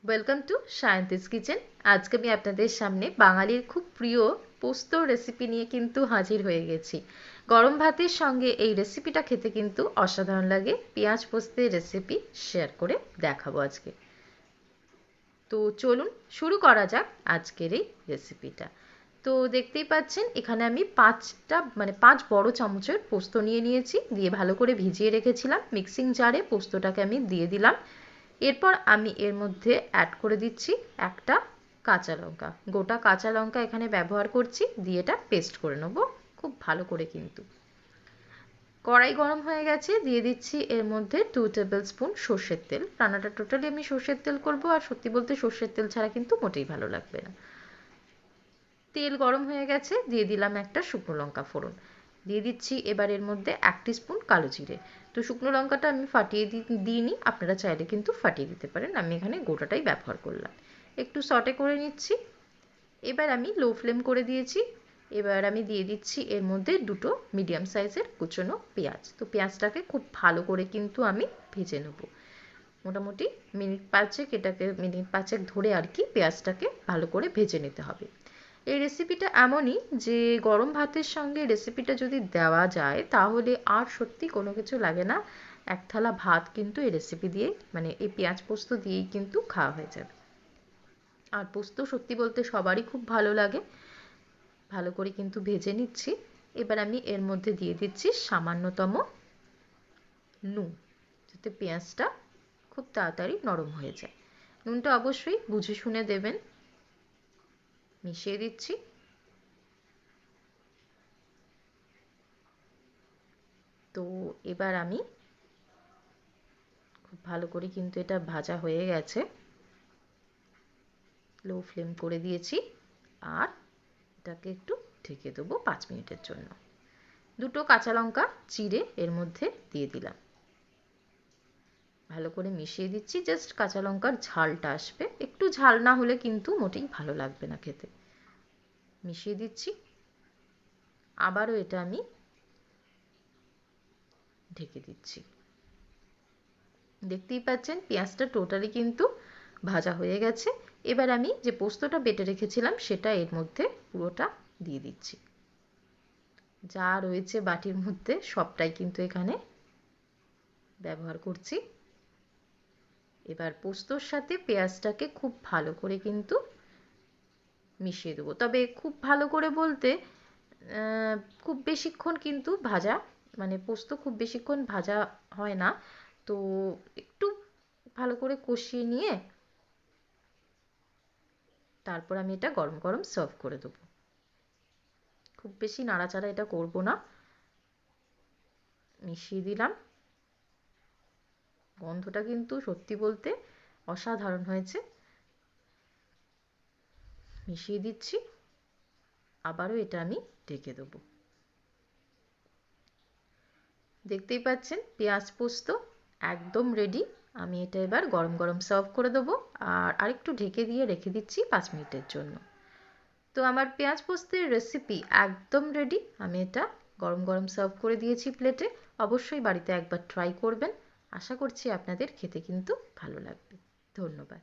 Welcome to সায়ন্তিস kitchen. আজকে আমি আপনাদের সামনে বাঙালির খুব প্রিয় পোস্ত রেসিপি নিয়ে কিন্তু হাজির হয়ে গেছি। গরম ভাতের সঙ্গে এই রেসিপিটা খেতে কিন্তু অসাধারণ লাগে। পেঁয়াজ পোস্তের রেসিপি শেয়ার করে দেখাবো আজকে। তো চলুন শুরু করা যাক আজকের এই রেসিপিটা। তো দেখতেই পাচ্ছেন এখানে আমি 5 বড় চামচের পোস্ত নিয়ে নিয়েছি, দিয়ে ভালো করে ভিজিয়ে রেখেছিলাম। মিক্সিং জারে পোস্তটাকে আমি দিয়ে দিলাম। এরপর আমি এর মধ্যে অ্যাড করে দিচ্ছি একটা কাঁচা লঙ্কা, গোটা কাঁচা লঙ্কা এখানে ব্যবহার করছি, দিয়ে এটা পেস্ট করে নেবো খুব ভালো করে। কিন্তু কড়াই গরম হয়ে গেছে, দিয়ে দিচ্ছি এর মধ্যে 2 টেবিল স্পুন সর্ষের তেল। রান্নাটা টোটালি আমি সর্ষের তেল করব, আর সত্যি বলতে সর্ষের তেল ছাড়া কিন্তু মোটেই ভালো লাগবে না। তেল গরম হয়ে গেছে, দিয়ে দিলাম একটা শুকনো লঙ্কা ফোড়ন, দিয়ে দিচ্ছি এবার এর মধ্যে 1 স্পুন কালো জিরে। তো শুকনো লঙ্কাটা আমি ফাটিয়ে দিইনি, আপনারা চাইলে কিন্তু ফাটিয়ে দিতে পারেন, আমি এখানে গোটাটাই ব্যবহার করলাম। একটু সটে করে নিচ্ছি। এবার আমি লো ফ্লেম করে দিয়েছি। এবার আমি দিয়ে দিচ্ছি এর মধ্যে 2 মিডিয়াম সাইজের কুচনো পেঁয়াজ। তো পেঁয়াজটাকে খুব ভালো করে কিন্তু আমি ভেজে নেব, মোটামুটি মিনিট পাঁচেক ধরে আর কি পেঁয়াজটাকে ভালো করে ভেজে নিতে হবে। এই রেসিপিটা এমনই যে গরম ভাতের সঙ্গে রেসিপিটা যদি দেওয়া যায় তাহলে আর সত্যি কোনো কিছু লাগে না। এক থালা ভাত কিন্তু এই রেসিপি দিয়ে, মানে এই পেঁয়াজ পোস্ত দিয়েই কিন্তু খাওয়া হয়ে যাবে। আর পোস্ত সত্যি বলতে সবারই খুব ভালো লাগে। ভালো করে কিন্তু ভেজে নিচ্ছি। এবার আমি এর মধ্যে দিয়ে দিচ্ছি সামান্যতম নুন, যাতে পেঁয়াজটা খুব তাড়াতাড়ি নরম হয়ে যায়। নুনটা অবশ্যই বুঝে শুনে দেবেন। মিশিয়ে দিচ্ছি। তো এবার আমি খুব ভালো করে কিন্তু এটা ভাজা হয়ে গেছে, লো ফ্লেম করে দিয়েছি। আর এটাকে একটু ঢেকে দেবো 5 মিনিটের জন্য। 2 কাঁচা লঙ্কা চিড়ে এর মধ্যে দিয়ে দিলাম, ভালো করে মিশিয়ে দিচ্ছি। জাস্ট কাঁচা লঙ্কার ঝালটা আসবে, একটু ঝাল না হলে কিন্তু মোটেই ভালো লাগবে না খেতে। মিশিয়ে দিচ্ছি। আবারও এটা আমি ঢেকে দিচ্ছি। দেখতেই পাচ্ছেন পেঁয়াজটা টোটালি কিন্তু ভাজা হয়ে গেছে। এবার আমি যে পোস্তটা বেটে রেখেছিলাম সেটা এর মধ্যে পুরোটা দিয়ে দিচ্ছি। যা রয়েছে বাটির মধ্যে সবটাই কিন্তু এখানে ব্যবহার করছি। এবার পোস্তর সাথে পেঁয়াজটাকে খুব ভালো করে কিন্তু মিশিয়ে দেবো। তবে খুব ভালো করে বলতে খুব বেশিক্ষণ কিন্তু ভাজা, মানে পোস্ত খুব বেশিক্ষণ ভাজা হয় না। তো একটু ভালো করে কষিয়ে নিয়ে তারপর আমি এটা গরম গরম সার্ভ করে দেবো। খুব বেশি নাড়াচাড়া এটা করব না। মিশিয়ে দিলাম। গন্ধটা কিন্তু সত্যি বলতে অসাধারণ হয়েছে। মিশিয়ে দিচ্ছি। আবারও এটা আমি ঢেকে দেবো। দেখতেই পাচ্ছেন পেঁয়াজ পোস্ত একদম রেডি। আমি এটা এবার গরম গরম সার্ভ করে দেবো, আর আরেকটু ঢেকে দিয়ে রেখে দিচ্ছি 5 মিনিটের জন্য। তো আমার পেঁয়াজ পোস্তের রেসিপি একদম রেডি। আমি এটা গরম গরম সার্ভ করে দিয়েছি প্লেটে। অবশ্যই বাড়িতে একবার ট্রাই করবেন। আশা করছি আপনাদের খেতে কিন্তু ভালো লাগবে। ধন্যবাদ।